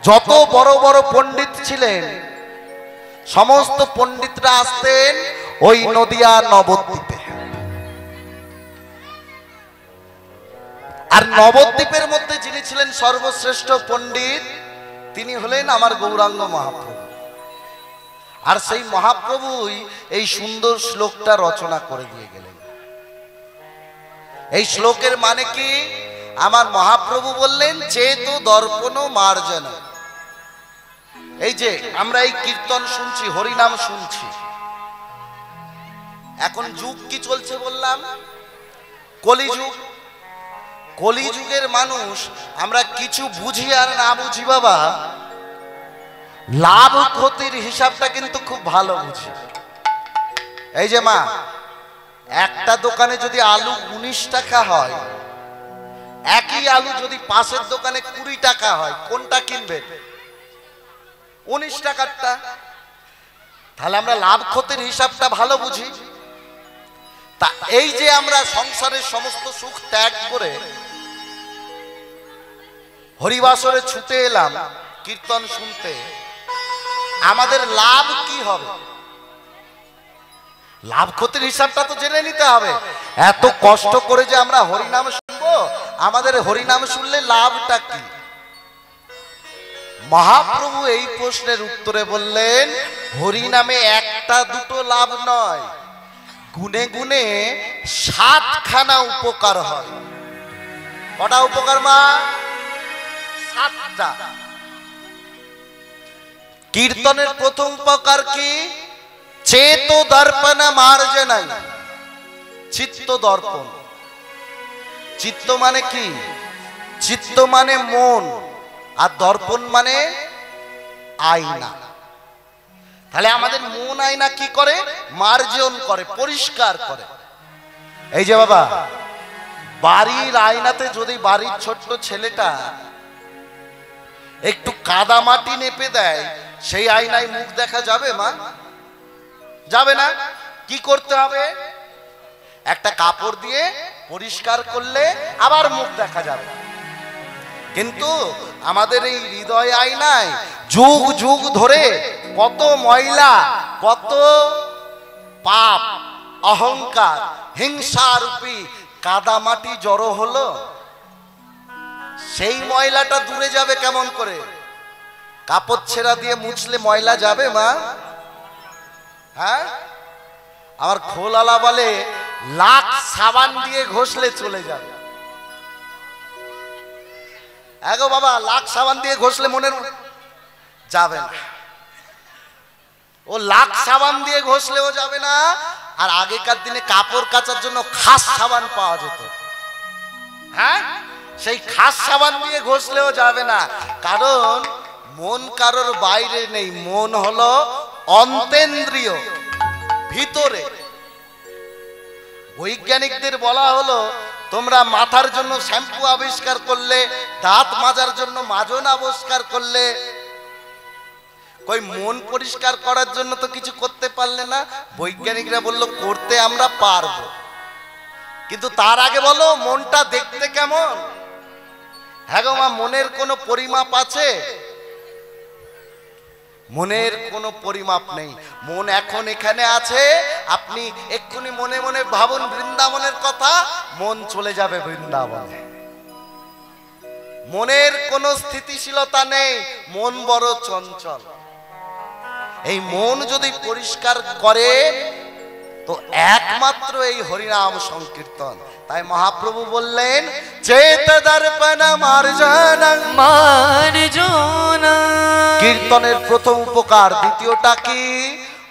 যত বড় বড় পণ্ডিত ছিলেন, সমস্ত পণ্ডিতরা আসতেন ওই নদিয়া নবদ্বীপে। আর নবদ্বীপের মধ্যে যিনি ছিলেন সর্বশ্রেষ্ঠ পণ্ডিত, তিনি হলেন আমার গৌরাঙ্গ মহাপ্রভু। আর সেই মহাপ্রভুই এই সুন্দর শ্লোকটা রচনা করে দিয়ে গেলেন। এই শ্লোকের মানে কি? আমার মহাপ্রভু বললেন, চেতো দর্পণ মার্জন। এই যে আমরা এই কীর্তন শুনছি, হরিনাম শুনছি, এখন যুগ কি চলছে বললাম? কলিযুগ। কলিযুগের মানুষ আমরা কিছু বুঝি আর না বুঝি বাবা, লাভ ক্ষতির হিসাবটা কিন্তু খুব ভালো বুঝি। এই যে মা, একটা দোকানে যদি আলু 19 টাকা হয়, একই আলু যদি পাশের দোকানে 20 টাকা হয়, কোনটা কিনবে? 19 টাকারটা। তাহলে আমরা লাভ ক্ষতির হিসাবটা ভালো বুঝি। তা এই যে আমরা সংসারের সমস্ত সুখ ত্যাগ করে হরিবাসরে ছুটে এলাম কীর্তন শুনতে, আমাদের লাভ কি হবে? লাভ ক্ষতির হিসাবটা তো জেনে নিতে হবে। এত কষ্ট করে যে আমরা হরিনাম শুনবো, আমাদের হরিনাম শুনলে লাভটা কি? মহাপ্রভু এই প্রশ্নের উত্তরে বললেন, হরিনামে একটা দুটো লাভ নয়, গুনে গুনে 7খানা উপকার হয়। কটা উপকার মা? 7টা। কীর্তনের প্রথম উপকার কি? চেতো দর্পণ মার্জনাই। চিত্ত দর্পণ। চিত্ত মানে কি? চিত্ত মানে মন, আর দর্পণ মানে আয়না। তাহলে আমাদের মন আয়না কি করে? মার্জন করে, পরিষ্কার করে। এই যে বাবা, বাড়ির আয়নাতে যদি বাড়ির ছোট্ট ছেলেটা একটু কাদা মাটি নেপে দেয়, সেই আয়নায় মুখ দেখা যাবে মা? যাবে না। কি করতে হবে? একটা কাপড় দিয়ে পরিষ্কার করলে আবার মুখ দেখা যাবে। কিন্তু আমাদের এই হৃদয় আয়নায় যুগ যুগ ধরে কত ময়লা, কত পাপ, অহংকার, হিংসা রূপী কাদা মাটি জড়ো হলো। সেই ময়লাটা দূরে যাবে কেমন করে? কাপড় ছেঁড়া দিয়ে মুছলে ময়লা যাবে মা? হ্যাঁ, আমার খোলালা বলে লাখ সাবান দিয়ে ঘষলে চলে যাবে। এগো বাবা, লাখ সাবান দিয়ে ঘষলে মনের যাবে না। ও লাখ সাবান দিয়ে ঘষলেও যাবে না। আর আগেকার দিনে কাপড় কাচার জন্য খাস সাবান পাওয়া যেত। হ্যাঁ, সেই খাস সাবান দিয়ে ঘষলেও যাবে না। কারণ মন কারোর বাইরে নেই, মন হলো অন্তেন্দ্রিয়, ভিতরে। বৈজ্ঞানিকদের বলা হলো, তোমরা মাথার জন্য শ্যাম্পু আবিষ্কার করলে, দাঁত মাজার জন্য মাজন আবিষ্কার করলে, কই মন পরিষ্কার করার জন্য তো কিছু করতে পারলে না? বৈজ্ঞানিকরা বললো করতে আমরা পারবো, কিন্তু তার আগে বলো মনটা দেখতে কেমন? হ্যাঁ গো মা, মনের কোনো পরিমাপ আছে? মনের কোনো পরিমাপ নেই। মন এখন এখানে আছে, আপনি এক্ষুনি মনে মনে ভাবুন বৃন্দাবনের কথা, মন চলে যাবে বৃন্দাবনে। মনের কোনো স্থিতিশীলতা নেই, মন বড় চঞ্চল। এই মন যদি পরিষ্কার করে তো একমাত্র এই হরিনাম সংকীর্তন। তাই মহাপ্রভু বললেন চেত দর্পণ মার্জনং মার্জনং। কীর্তনের প্রথম উপকার, দ্বিতীয়টা কি?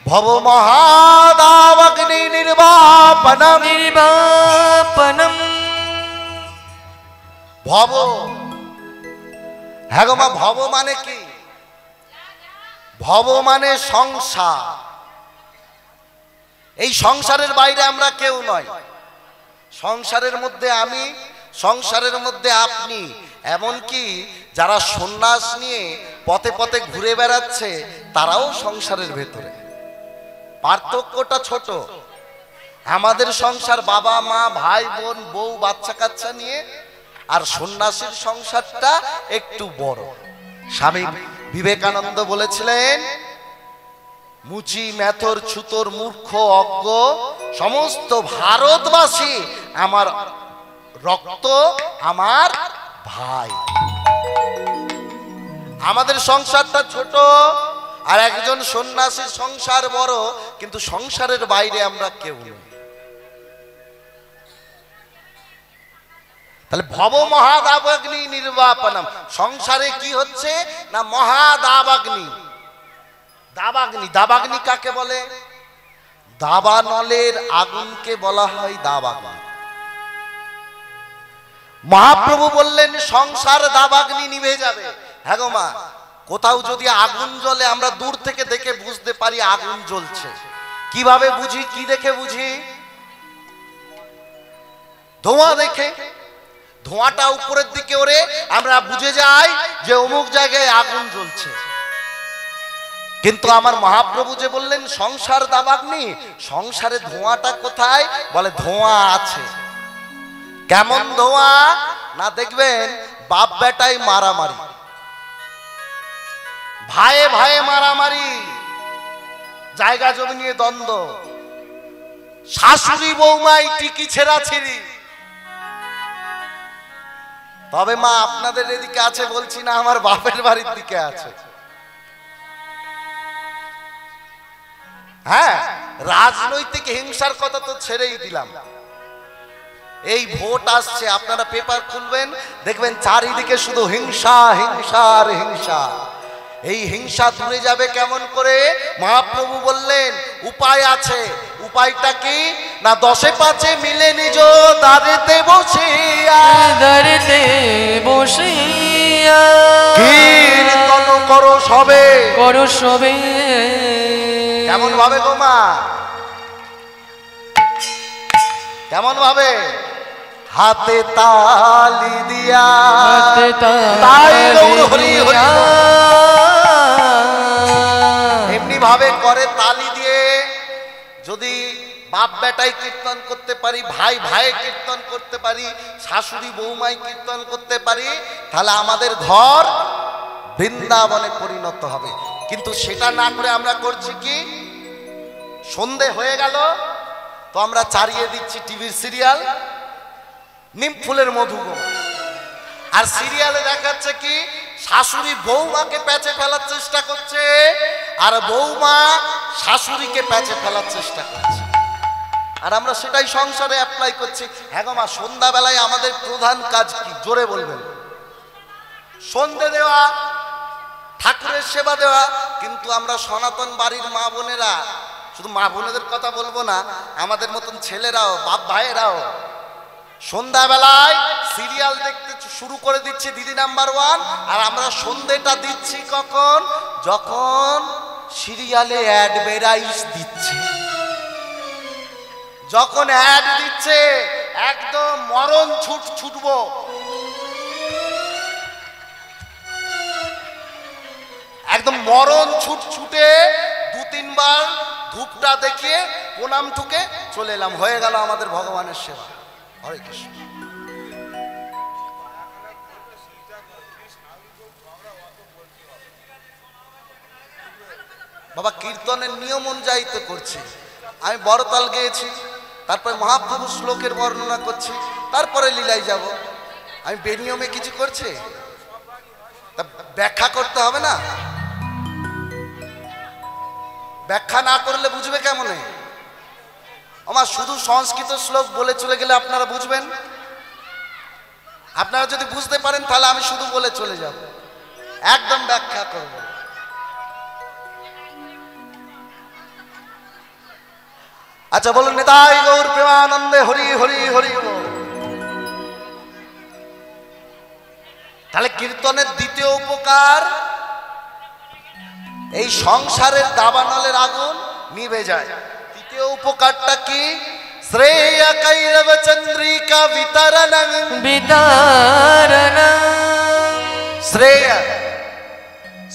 ভব মহাদাবগ্নি নির্বাপনম নির্বাপনম। ভব, হ্যাঁ গো মা, ভব মানে কি? ভব মানে সংসার। এই সংসারের বাইরে আমরা কেউ নয়। সংসারের মধ্যে আমি, সংসারের মধ্যে আপনি, এমনকি যারা সন্ন্যাস নিয়ে পথে পথে ঘুরে বেড়াচ্ছে তারাও সংসারের ভেতরে। পার্থক্যটা ছোট। আমাদের সংসার বাবা মা ভাই বোন বউ বাচ্চা কাচ্চা নিয়ে, আর সন্ন্যাসীর সংসারটা একটু বড়। স্বামী বিবেকানন্দ বলেছিলেন, মুচি মেথর ছুতোর মূর্খ অজ্ঞ সমস্ত ভারতবাসী আমার রক্ত আমার ভাই। আমাদের সংসারটা ছোট, আর একজন সন্ন্যাসীর সংসার বড়, কিন্তু সংসারের বাইরে আমরা কেউ নই। তাহলে ভব মহাদাবাগ্নি নির্বাপনম। সংসারে কি হচ্ছে না, মহাদাবাগ্নি। দাবাগ্নি, দাবাগ্নি কাকে বলে? দাবানলের আগুনকে বলা হয় দাবাগ্নি। মহাপ্রভু বললেন সংসার দাবাগ্নি নিভে যাবে। হ্যাঁ গো মা, কোথাও যদি আগুন জ্বলে আমরা দূর থেকে দেখে বুঝতে পারি আগুন জ্বলছে। কিভাবে বুঝি? কি দেখে বুঝি? ধোঁয়া দেখে। ধোঁয়াটা উপরের দিকে ওরে আমরা বুঝে যাই যে অমুক জায়গায় আগুন জ্বলছে। কিন্তু আমার মহাপ্রভু যে বললেন সংসার দাবাগ্নি, সংসারে ধোঁয়াটা কোথায়? বলে ধোঁয়া আছে। কেমন ধোঁয়া না, দেখবেন বাপ বেটায় মারামারি, ভাইয়ে ভাইয়ে মারামারি, জায়গা জমি নিয়ে দ্বন্দ্ব, শাশুড়ি বৌমাই টিকি ছেঁড়াছিড়ি। তবে মা আপনাদের এদিকে আছে বলছি না, আমার বাপের বাড়ির দিকে আছে। হ্যাঁ, রাজনৈতিক হিংসার কথা তো ছেড়েই দিলাম। এই ভোট আসছে, আপনারা পেপার খুলবেন দেখবেন চারিদিকে শুধু হিংসা হিংসা আর হিংসা। এই হিংসা দূরে যাবে কেমন করে? মহাপ্রভু বললেন উপায় আছে। উপায়টা কি না, 10-5 মিলে নিজ দাঁড়েতে বসিয়া, দাঁড়েতে বসিয়া কীর্তন করো সবে, করো সবে। কেমন ভাবে গো মা? কেমন ভাবে? হাতে তালি দিয়া, তাই হরি হরি এমনি ভাবে করে তালি দিয়ে। যদি বাপ বেটাই কীর্তন করতে পারি, ভাই ভাই কীর্তন করতে পারি, শাশুড়ি বৌমাই কীর্তন করতে পারি, তাহলে আমাদের ঘর বৃন্দাবনে পরিণত হবে। কিন্তু সেটা না করে আমরা করছি কি, সন্ধে হয়ে গেল তো আমরা চালিয়ে দিচ্ছি টিভির সিরিয়াল নিম ফুলের মধুগম। আর সিরিয়ালে দেখাচ্ছে কি, শাশুড়ি বৌমাকে প্যাচে ফেলার চেষ্টা করছে, আর বৌমা শাশুড়িকে প্যাচে ফেলার চেষ্টা করছে। আর আমরা সেটাই সংসারে অ্যাপ্লাই করছি। হ্যাঁ গো মা, সন্ধ্যাবেলায় আমাদের প্রধান কাজ কি? জোরে বলবেন। সন্ধে দেওয়া, ঠাকুরের সেবা দেওয়া। কিন্তু আমরা সনাতন বাড়ির মা বোনেরা, শুধু মা বোনেদের কথা বলবো না, আমাদের মতন ছেলেরাও, বাপ ভাইয়েরাও সন্ধ্যাবেলায় সিরিয়াল দেখতে শুরু করে দিচ্ছি দিদি নাম্বার 1। আর আমরা সন্ধ্যেটা দিচ্ছি কখন? যখন সিরিয়ালে অ্যাডভার্টাইজ দিচ্ছে, যখন অ্যাড দিচ্ছে একদম মরণ ছুটবো। একদম মরণ ছুটে 2-3 বার ধূপটা দেখিয়ে প্রণাম ঠুকে চলে এলাম, হয়ে গেল আমাদের ভগবানের সেবা। হরে কৃষ্ণ। বাবা কীর্তনের নিয়ম অনুযায়ী তো করছি। আমি বড়তাল গেয়েছি, তারপরে মহাপ্রভু শ্লোকের বর্ণনা করছি, তারপরে লীলায় যাব। আমি বেনিয়মে কিছু করছি? তা ব্যাখ্যা করতে হবে না? ব্যাখ্যা না করলে বুঝবে কেমনে? আমার শুধু সংস্কৃত শ্লোক বলে চলে গেলে আপনারা বুঝবেন? আপনারা যদি বুঝতে পারেন তাহলে আমি শুধু বলে চলে যাব, একদম ব্যাখ্যা করব। আচ্ছা বলুন, নিতাই গৌর প্রেমানন্দে হরি হরি হরি বল। তাহলে কীর্তনের দ্বিতীয় উপকার, এই সংসারের দাবানলের আগুন নিভে যায়। তৃতীয় উপকারটা কি? শ্রেয়া কৈরব চন্দ্রিকা বিতরণং বিতারণং। শ্রেয়া,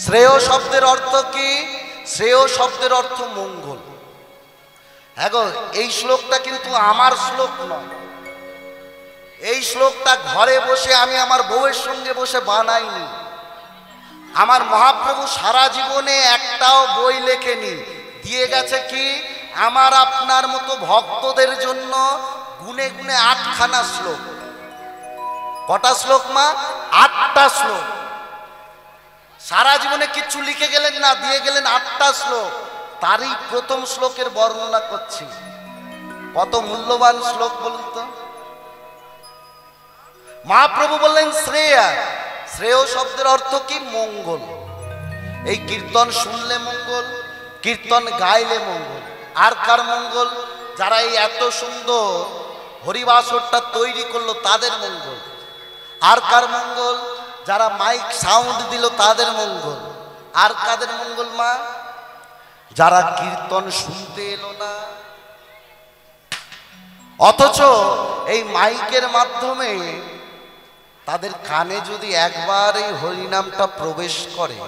শ্রেয় শব্দের অর্থ কি? শ্রেয় শব্দের অর্থ মঙ্গল। হ্যাঁ গো, এই শ্লোকটা কিন্তু আমার শ্লোক নয়। এই শ্লোকটা ঘরে বসে আমি আমার বউয়ের সঙ্গে বসে বানাইনি। আমার মহাপ্রভু সারা জীবনে একটাও বই লেখেনি, দিয়ে গেছে কি আমার আপনার মতো ভক্তদের জন্য গুনে গুনে 8খানা শ্লোক। কটা শ্লোক মা? 8টা শ্লোক। সারা জীবনে কিচ্ছু লিখে গেলেন না, দিয়ে গেলেন 8টা শ্লোক। তারই প্রথম শ্লোকের বর্ণনা করছি। কত মূল্যবান শ্লোক বলুন তো। মহাপ্রভু বললেন শ্রেয়া। শ্রেয় শব্দের অর্থ কি? মঙ্গল। এই কীর্তন শুনলে মঙ্গল, কীর্তন গাইলে মঙ্গল। আর কার মঙ্গল? যারা এই এত সুন্দর হরিবাসরটা তৈরি করলো তাদের মঙ্গল। আর কার মঙ্গল? যারা মাইক সাউন্ড দিল তাদের মঙ্গল। আর কাদের মঙ্গল মা? যারা কীর্তন শুনতে এলো না, অথচ এই মাইকের মাধ্যমে তাদের কানে যদি একবার এই হরিনামটা প্রবেশ করে,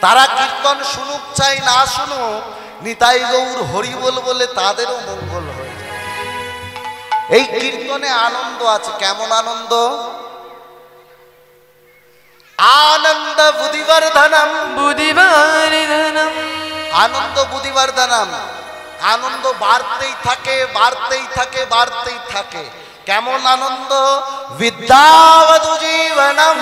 তারা কীর্তন শুনুক চাই না শুনুক, নিতাই গৌর হরি বল বলে তাদেরও মঙ্গল হয়ে যায়। এই কীর্তনে আনন্দ আছে। কেমন আনন্দ? আনন্দ বুদ্ধিবর্ধনম বুদ্ধিবর্ধনম। আনন্দ বুদ্ধিবর্ধনম। আনন্দ বাড়তেই থাকে, বাড়তেই থাকে, বাড়তেই থাকে। কেমন আনন্দ? বিদ্যাবধু জীবনম।